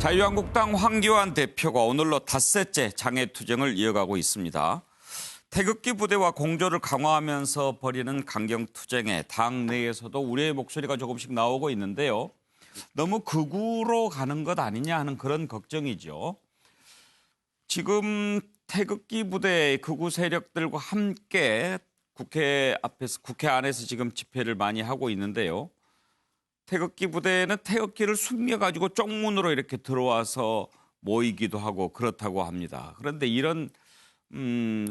자유한국당 황교안 대표가 오늘로 닷새째 장외투쟁을 이어가고 있습니다. 태극기 부대와 공조를 강화하면서 벌이는 강경투쟁에 당 내에서도 우려의 목소리가 조금씩 나오고 있는데요. 너무 극우로 가는 것 아니냐 하는 그런 걱정이죠. 지금 태극기 부대 극우 세력들과 함께 국회 안에서 지금 집회를 많이 하고 있는데요. 태극기 부대는 태극기를 숨겨가지고 쪽문으로 이렇게 들어와서 모이기도 하고 그렇다고 합니다. 그런데 이런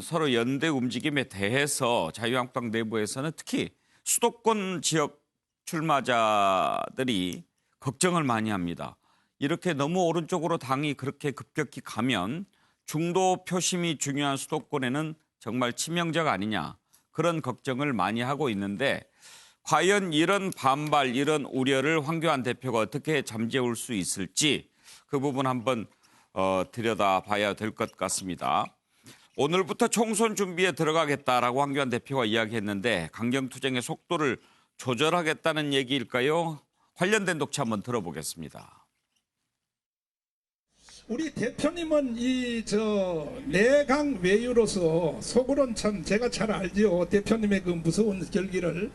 서로 연대 움직임에 대해서 자유한국당 내부에서는 특히 수도권 지역 출마자들이 걱정을 많이 합니다. 이렇게 너무 오른쪽으로 당이 그렇게 급격히 가면 중도 표심이 중요한 수도권에는 정말 치명적 아니냐 그런 걱정을 많이 하고 있는데 과연 이런 반발, 이런 우려를 황교안 대표가 어떻게 잠재울 수 있을지 그 부분 한번 들여다봐야 될 것 같습니다. 오늘부터 총선 준비에 들어가겠다라고 황교안 대표가 이야기했는데 강경투쟁의 속도를 조절하겠다는 얘기일까요? 관련된 독차 한번 들어보겠습니다. 우리 대표님은 내강 외유로서 속으로는 참 제가 잘 알지요. 대표님의 그 무서운 결기를.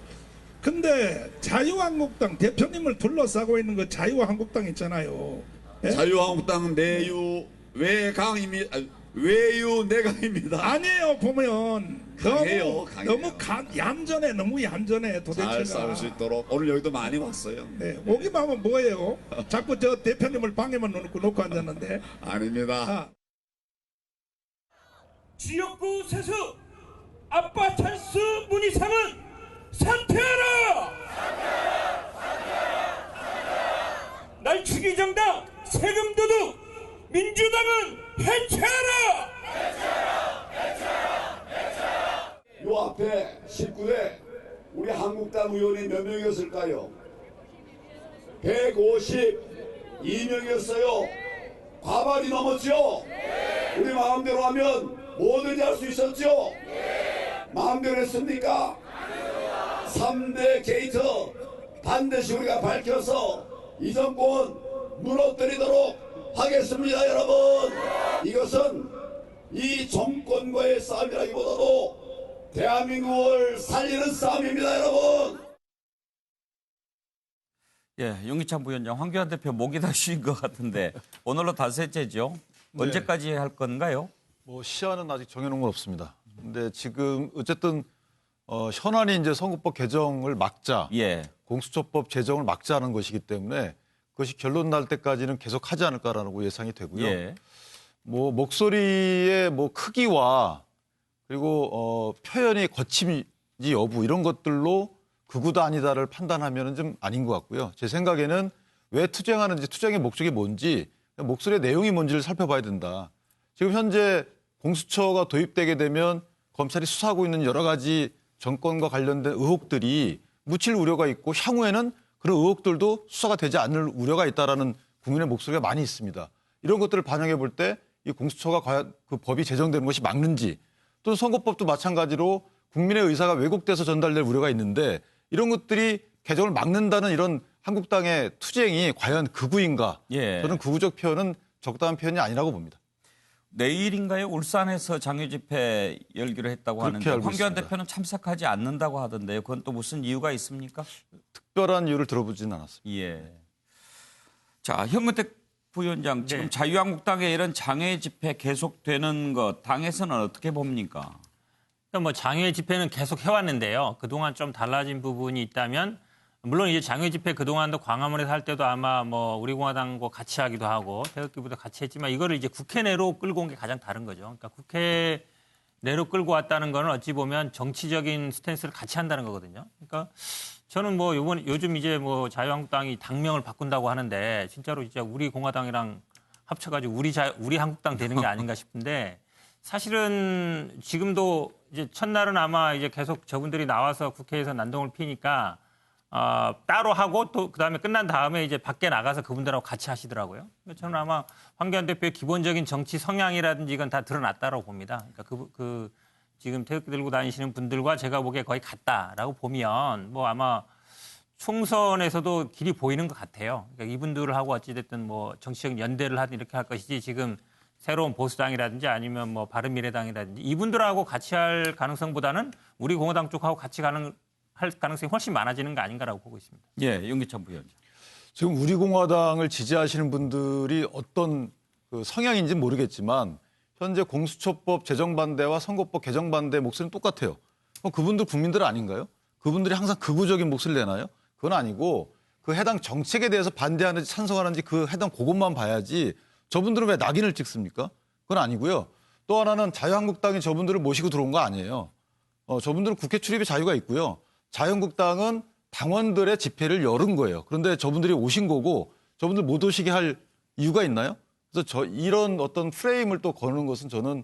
근데 자유한국당 대표님을 둘러싸고 있는 그 자유한국당 있잖아요. 예? 자유한국당 내유 외강입니다. 외유 내강입니다. 아니에요. 보면 강해요. 너무 얌전해. 너무 얌전해. 도대체가. 잘 싸울 수 있도록 오늘 여기도 많이 왔어요. 네, 오기만 하면 뭐예요? 자꾸 저 대표님을 방에만 놓고 앉았는데. 아닙니다. 지역구 세수 아빠 찬스 문희상은 사퇴하라! 날치기 정당 세금 도둑 민주당은 해체하라! 요 앞에 19대 우리 한국당 의원이 몇 명이었을까요? 152명이었어요. 과반이 넘었죠? 우리 마음대로 하면 뭐든지 할 수 있었죠? 마음대로 했습니까? 3대 게이트 반드시 우리가 밝혀서 이 정권 무너뜨리도록 하겠습니다. 여러분, 이것은 이 정권과의 싸움이라기보다도 대한민국을 살리는 싸움입니다. 여러분. 예, 윤기찬 부위원장, 황교안 대표 목이 다 쉬인 것 같은데 오늘로 닷새째죠. 언제까지 할 건가요? 시한은 아직 정해놓은 건 없습니다. 근데 지금 어쨌든 현안이 이제 선거법 개정을 막자, 공수처법 제정을 막자는 것이기 때문에 그것이 결론 날 때까지는 계속 하지 않을까라고 예상이 되고요. 목소리의 크기와 그리고 표현의 거침이 여부 이런 것들로 극우다 아니다를 판단하면은 좀 아닌 것 같고요. 제 생각에는 왜 투쟁하는지, 투쟁의 목적이 뭔지, 목소리의 내용이 뭔지를 살펴봐야 된다. 지금 현재 공수처가 도입되게 되면 검찰이 수사하고 있는 여러 가지 정권과 관련된 의혹들이 묻힐 우려가 있고 향후에는 그런 의혹들도 수사가 되지 않을 우려가 있다라는 국민의 목소리가 많이 있습니다. 이런 것들을 반영해 볼 때 이 공수처가 과연 그 법이 제정되는 것이 맞는지 또는 선거법도 마찬가지로 국민의 의사가 왜곡돼서 전달될 우려가 있는데 이런 것들이 개정을 막는다는 이런 한국당의 투쟁이 과연 극우인가? 저는 극우적 표현은 적당한 표현이 아니라고 봅니다. 내일인가요? 울산에서 장외 집회 열기로 했다고 하는데 황교안 있습니다. 대표는 참석하지 않는다고 하던데요. 그건 또 무슨 이유가 있습니까? 특별한 이유를 들어보진 않았습니다. 예. 자, 현근택 부위원장, 지금 자유한국당의 이런 장외 집회 계속되는 것 당에서는 어떻게 봅니까? 장외 집회는 계속 해왔는데요. 그동안 좀 달라진 부분이 있다면 물론 이제 장외 집회 그동안도 광화문에서 할 때도 아마 우리 공화당과 같이 하기도 하고 태극기부터 같이 했지만 이거를 이제 국회 내로 끌고 온 게 가장 다른 거죠. 그러니까 국회 내로 끌고 왔다는 거는 어찌 보면 정치적인 스탠스를 같이 한다는 거거든요. 그러니까 저는 요즘 이제 자유한국당이 당명을 바꾼다고 하는데 진짜로 진짜 우리 공화당이랑 합쳐가지고 우리 한국당 되는 게 아닌가 싶은데 사실은 지금도 이제 첫날은 아마 이제 계속 저분들이 나와서 국회에서 난동을 피니까 따로 하고 또 그다음에 끝난 다음에 이제 밖에 나가서 그분들하고 같이 하시더라고요. 저는 아마 황교안 대표의 기본적인 정치 성향이라든지 이건 다 드러났다고 봅니다. 그러니까 지금 태극기 들고 다니시는 분들과 제가 보기에 거의 같다라고 보면 아마 총선에서도 길이 보이는 것 같아요. 그러니까 이분들하고 어찌됐든 뭐 정치적 연대를 하든 이렇게 할 것이지 지금 새로운 보수당이라든지 아니면 뭐 바른미래당이라든지 이분들하고 같이 할 가능성보다는 우리 공화당 쪽하고 같이 할 가능성이 훨씬 많아지는 거 아닌가라고 보고 있습니다. 예, 윤기찬 부위원장. 지금 우리 공화당을 지지하시는 분들이 어떤 그 성향인지 모르겠지만 현재 공수처법 제정 반대와 선거법 개정 반대 목소리는 똑같아요. 그분들 국민들 아닌가요? 그분들이 항상 극우적인 목소리를 내나요? 그건 아니고 그 해당 정책에 대해서 반대하는지 찬성하는지 그 해당 그것만 봐야지 저분들은 왜 낙인을 찍습니까? 그건 아니고요. 또 하나는 자유한국당이 저분들을 모시고 들어온 거 아니에요. 저분들은 국회 출입의 자유가 있고요. 자유한국당은 당원들의 집회를 열은 거예요. 그런데 저분들이 오신 거고 저분들 못 오시게 할 이유가 있나요? 그래서 이런 어떤 프레임을 또 거는 것은 저는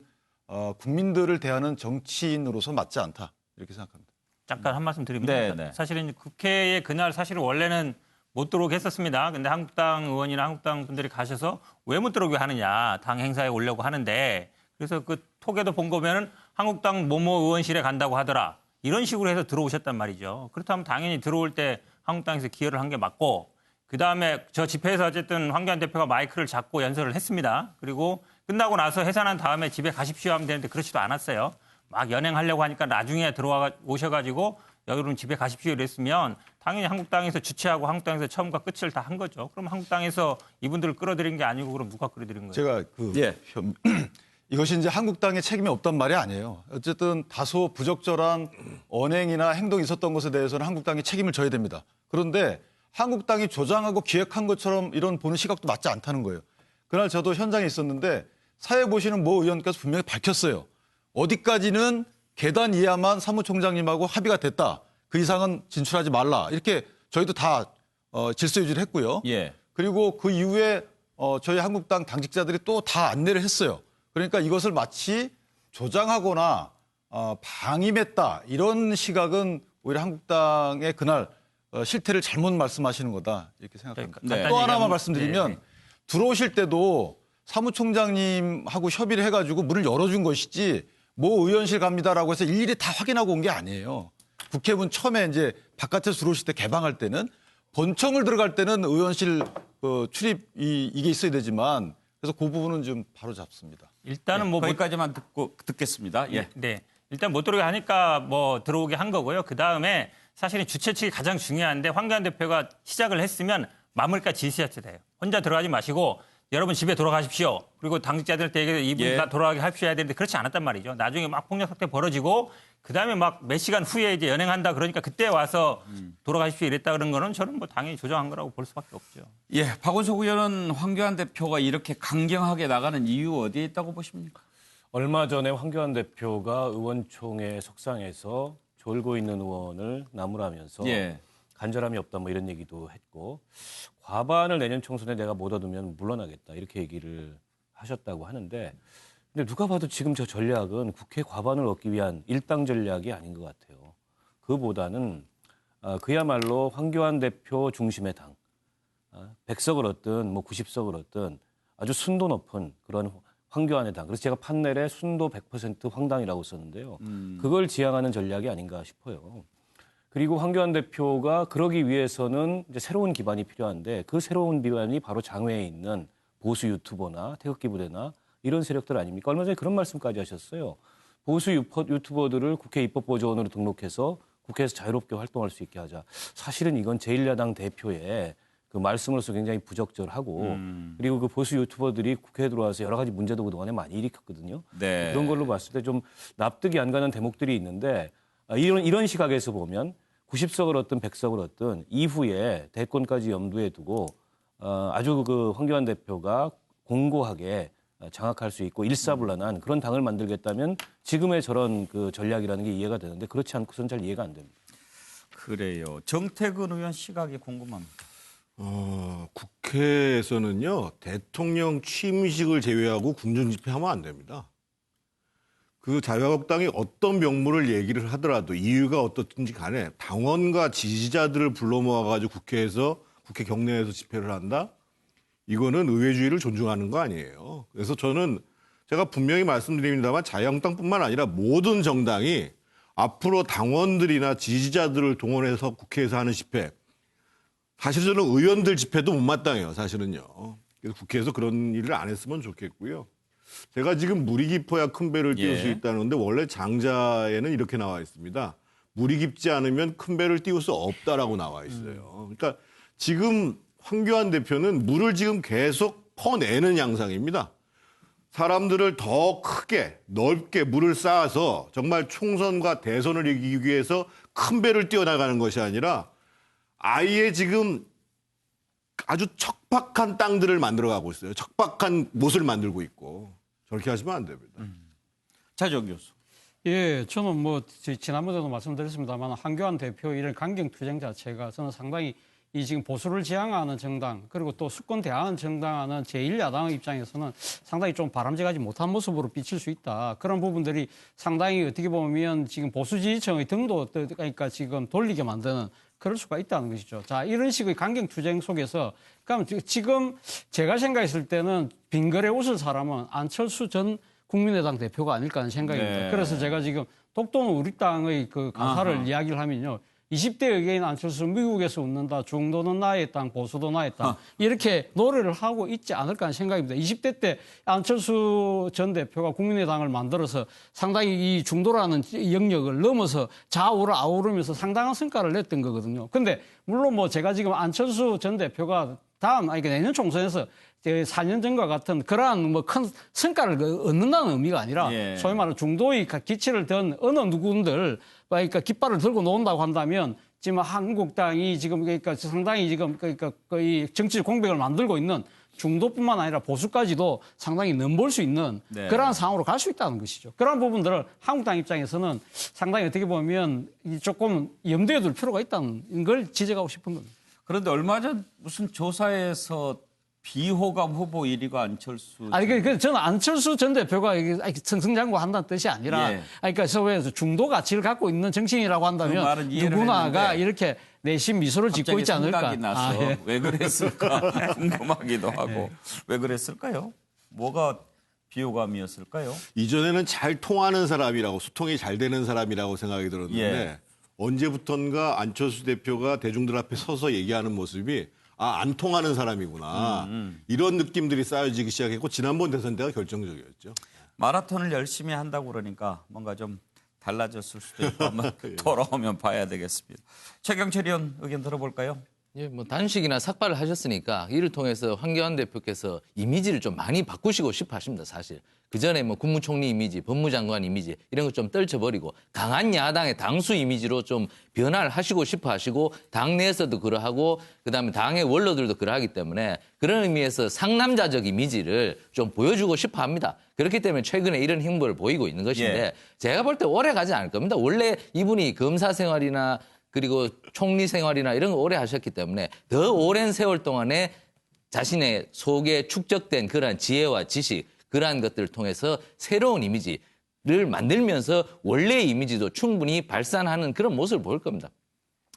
국민들을 대하는 정치인으로서 맞지 않다 이렇게 생각합니다. 잠깐 한 말씀 드립니다. 네, 네. 사실은 국회에 그날 사실은 원래는 못 들어오게 했었습니다. 근데 한국당 의원이나 한국당 분들이 가셔서 왜 못 들어오게 하느냐. 당 행사에 오려고 하는데 그래서 그 톡에도 본 거면은 한국당 모모 의원실에 간다고 하더라. 이런 식으로 해서 들어오셨단 말이죠. 그렇다면 당연히 들어올 때 한국당에서 기여를 한 게 맞고 그다음에 저 집회에서 어쨌든 황교안 대표가 마이크를 잡고 연설을 했습니다. 그리고 끝나고 나서 해산한 다음에 집에 가십시오 하면 되는데 그렇지도 않았어요. 막 연행하려고 하니까 나중에 오셔가지고 여러분 집에 가십시오 이랬으면 당연히 한국당에서 주최하고 한국당에서 처음과 끝을 다 한 거죠. 그럼 한국당에서 이분들을 끌어들인 게 아니고 그럼 누가 끌어들인 거예요? 제가 이것이 이제 한국당의 책임이 없단 말이 아니에요. 어쨌든 다소 부적절한 언행이나 행동이 있었던 것에 대해서는 한국당이 책임을 져야 됩니다. 그런데 한국당이 조장하고 기획한 것처럼 이런 보는 시각도 맞지 않다는 거예요. 그날 저도 현장에 있었는데 사회 보시는 모 의원께서 분명히 밝혔어요. 어디까지는 계단 이하만 사무총장님하고 합의가 됐다. 그 이상은 진출하지 말라. 이렇게 저희도 다 질서 유지를 했고요. 예. 그리고 그 이후에 저희 한국당 당직자들이 또 다 안내를 했어요. 그러니까 이것을 마치 조장하거나 방임했다. 이런 시각은 오히려 한국당의 그날 실태를 잘못 말씀하시는 거다. 이렇게 생각합니다. 네. 또 하나만 말씀드리면 들어오실 때도 사무총장님하고 협의를 해가지고 문을 열어준 것이지 모 의원실 갑니다라고 해서 일일이 다 확인하고 온 게 아니에요. 국회문 처음에 이제 바깥에서 들어오실 때 개방할 때는 본청을 들어갈 때는 의원실 출입 이게 있어야 되지만 그래서 그 부분은 좀 바로 잡습니다. 일단은 뭐 거기까지만 듣겠습니다. 예. 네. 일단 못 들어오게 하니까 뭐 들어오게 한 거고요. 그다음에 사실은 주최 측이 가장 중요한데 황교안 대표가 시작을 했으면 마무리까지 지시했어야 돼요. 혼자 들어가지 마시고 여러분 집에 돌아가십시오. 그리고 당직자들한테 얘기해서 이분 다 돌아가게 하셔야 되는데 그렇지 않았단 말이죠. 나중에 막 폭력 사태 벌어지고 그다음에 막 몇 시간 후에 이제 연행한다 그러니까 그때 와서 돌아가십시오 이랬다 그런 거는 저는 뭐 당연히 조정한 거라고 볼 수밖에 없죠. 예, 박원석 의원은 황교안 대표가 이렇게 강경하게 나가는 이유 어디에 있다고 보십니까? 얼마 전에 황교안 대표가 의원총회 석상에서 졸고 있는 의원을 나무라면서 예. 간절함이 없다 뭐 이런 얘기도 했고 과반을 내년 총선에 내가 못 얻으면 물러나겠다 이렇게 얘기를 하셨다고 하는데 근데 누가 봐도 지금 저 전략은 국회 과반을 얻기 위한 일당 전략이 아닌 것 같아요. 그보다는 그야말로 황교안 대표 중심의 당 100석을 얻든 뭐 90석을 얻든 아주 순도 높은 그런 황교안의 당. 그래서 제가 판넬에 순도 100% 황당이라고 썼는데요. 그걸 지향하는 전략이 아닌가 싶어요. 그리고 황교안 대표가 그러기 위해서는 이제 새로운 기반이 필요한데 그 새로운 기반이 바로 장외에 있는 보수 유튜버나 태극기 부대나 이런 세력들 아닙니까? 얼마 전에 그런 말씀까지 하셨어요. 보수 유튜버들을 국회 입법보조원으로 등록해서 국회에서 자유롭게 활동할 수 있게 하자. 사실은 이건 제1야당 대표의 그 말씀으로서 굉장히 부적절하고 그리고 그 보수 유튜버들이 국회에 들어와서 여러 가지 문제도 그동안에 많이 일으켰거든요. 네. 그런 걸로 봤을 때 좀 납득이 안 가는 대목들이 있는데 이런 시각에서 보면 90석을 얻든 100석을 얻든 이후에 대권까지 염두에 두고 아주 그 황교안 대표가 공고하게 장악할 수 있고 일사불란한 그런 당을 만들겠다면 지금의 저런 그 전략이라는 게 이해가 되는데 그렇지 않고서는 잘 이해가 안 됩니다. 그래요. 정태근 의원 시각이 궁금합니다. 국회에서는요, 대통령 취임식을 제외하고 궁정집회하면 안 됩니다. 그 자유한국당이 어떤 명분을 얘기를 하더라도 이유가 어떻든지 간에 당원과 지지자들을 불러 모아가지고 국회 경내에서 집회를 한다? 이거는 의회주의를 존중하는 거 아니에요. 그래서 저는 제가 분명히 말씀드립니다만 자유한국당뿐만 아니라 모든 정당이 앞으로 당원들이나 지지자들을 동원해서 국회에서 하는 집회 사실 저는 의원들 집회도 못마땅해요. 사실은요. 그래서 국회에서 그런 일을 안 했으면 좋겠고요. 제가 지금 물이 깊어야 큰 배를 띄울 수 있다는데 원래 장자에는 이렇게 나와 있습니다. 물이 깊지 않으면 큰 배를 띄울 수 없다라고 나와 있어요. 그러니까 지금 황교안 대표는 물을 지금 계속 퍼내는 양상입니다. 사람들을 더 크게 넓게 물을 쌓아서 정말 총선과 대선을 이기기 위해서 큰 배를 띄워나가는 것이 아니라 아예 지금 아주 척박한 땅들을 만들어가고 있어요. 척박한 못을 만들고 있고 저렇게 하시면 안 됩니다. 차정 교수. 예, 저는 뭐 지난번에도 말씀드렸습니다만 한교안 대표 이런 강경 투쟁 자체가 저는 상당히 이 지금 보수를 지향하는 정당 그리고 또 수권 대항하는 정당하는 제1야당 입장에서는 상당히 좀 바람직하지 못한 모습으로 비칠 수 있다. 그런 부분들이 상당히 어떻게 보면 지금 보수 지지층의 등도 그러니까 지금 돌리게 만드는 그럴 수가 있다는 것이죠. 자, 이런 식의 강경 투쟁 속에서 그럼 지금 제가 생각했을 때는 빙글에 웃을 사람은 안철수 전 국민의당 대표가 아닐까 하는 생각입니다. 네. 그래서 제가 지금 독도는 우리 땅의 그 가사를 이야기를 하면요. 20대 의계인 안철수 미국에서 웃는다. 중도는 나의 땅, 보수도 나의 땅. 이렇게 노래를 하고 있지 않을까 하는 생각입니다. 20대 때 안철수 전 대표가 국민의당을 만들어서 상당히 이 중도라는 영역을 넘어서 좌우를 아우르면서 상당한 성과를 냈던 거거든요. 근데 물론 뭐 제가 지금 안철수 전 대표가 내년 총선에서 4년 전과 같은 그러한 뭐 큰 성과를 얻는다는 의미가 아니라 소위 말하는 중도의 기치를 든 어느 누군들 그러니까 깃발을 들고 놓는다고 한다면 지금 한국당이 지금 그러니까 상당히 지금 그러니까 거의 정치적 공백을 만들고 있는 중도뿐만 아니라 보수까지도 상당히 넘볼 수 있는 그러한 상황으로 갈 수 있다는 것이죠. 그러한 부분들을 한국당 입장에서는 상당히 어떻게 보면 조금 염두에 둘 필요가 있다는 걸 지적하고 싶은 겁니다. 그런데 얼마 전 무슨 조사에서 비호감 후보 1위가 안철수. 아니, 저는 안철수 전 대표가 승승장구한다는 뜻이 아니라, 그러니까 소위에서 중도 가치를 갖고 있는 정치인이라고 한다면 누구나가 이렇게 내심 미소를 짓고 있지 않을까. 생각이 나서 왜 그랬을까 궁금하기도 하고 왜 그랬을까요? 뭐가 비호감이었을까요? 이전에는 잘 통하는 사람이라고 소통이 잘 되는 사람이라고 생각이 들었는데 언제부턴가 안철수 대표가 대중들 앞에 서서 얘기하는 모습이 안 통하는 사람이구나. 이런 느낌들이 쌓여지기 시작했고 지난번 대선 때가 결정적이었죠. 마라톤을 열심히 한다고 그러니까 뭔가 좀 달라졌을 수도 있고 한번 돌아오면 봐야 되겠습니다. 최경철 의원 의견 들어볼까요? 예, 뭐 단식이나 삭발을 하셨으니까 이를 통해서 황교안 대표께서 이미지를 좀 많이 바꾸시고 싶어 하십니다, 사실. 그전에 뭐 국무총리 이미지, 법무장관 이미지 이런 거 좀 떨쳐버리고 강한 야당의 당수 이미지로 좀 변화를 하시고 싶어 하시고 당내에서도 그러하고 그다음에 당의 원로들도 그러하기 때문에 그런 의미에서 상남자적 이미지를 좀 보여주고 싶어 합니다. 그렇기 때문에 최근에 이런 행보를 보이고 있는 것인데 제가 볼 때 오래 가지 않을 겁니다. 원래 이분이 검사 생활이나 그리고 총리 생활이나 이런 거 오래 하셨기 때문에 더 오랜 세월 동안에 자신의 속에 축적된 그러한 지혜와 지식, 그러한 것들을 통해서 새로운 이미지를 만들면서 원래의 이미지도 충분히 발산하는 그런 모습을 보일 겁니다.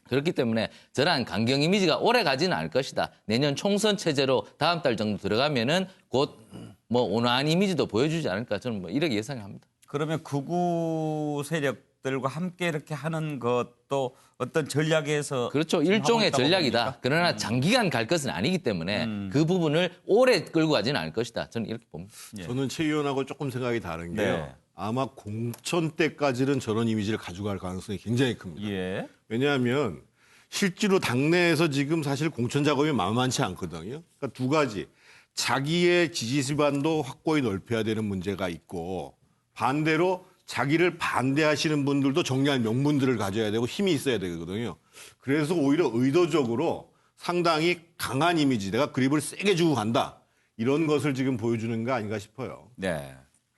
그렇기 때문에 저러한 강경 이미지가 오래 가지는 않을 것이다. 내년 총선 체제로 다음 달 정도 들어가면은 곧 뭐 온화한 이미지도 보여주지 않을까 저는 뭐 이렇게 예상합니다. 그러면 극우 세력들과 함께 이렇게 하는 것도 어떤 전략에서 그렇죠. 일종의 전략이다. 봅니까? 그러나 장기간 갈 것은 아니기 때문에 그 부분을 오래 끌고 가지는 않을 것이다. 저는 이렇게 봅니다. 저는 최 의원하고 조금 생각이 다른 게요. 아마 공천 때까지는 저런 이미지를 가져갈 가능성이 굉장히 큽니다. 왜냐하면 실제로 당내에서 지금 사실 공천 작업이 만만치 않거든요. 그러니까 두 가지. 자기의 지지 기반도 확고히 넓혀야 되는 문제가 있고 반대로 자기를 반대하시는 분들도 정리할 명분들을 가져야 되고 힘이 있어야 되거든요. 그래서 오히려 의도적으로 상당히 강한 이미지, 내가 그립을 세게 주고 간다. 이런 것을 지금 보여주는 거 아닌가 싶어요. 네.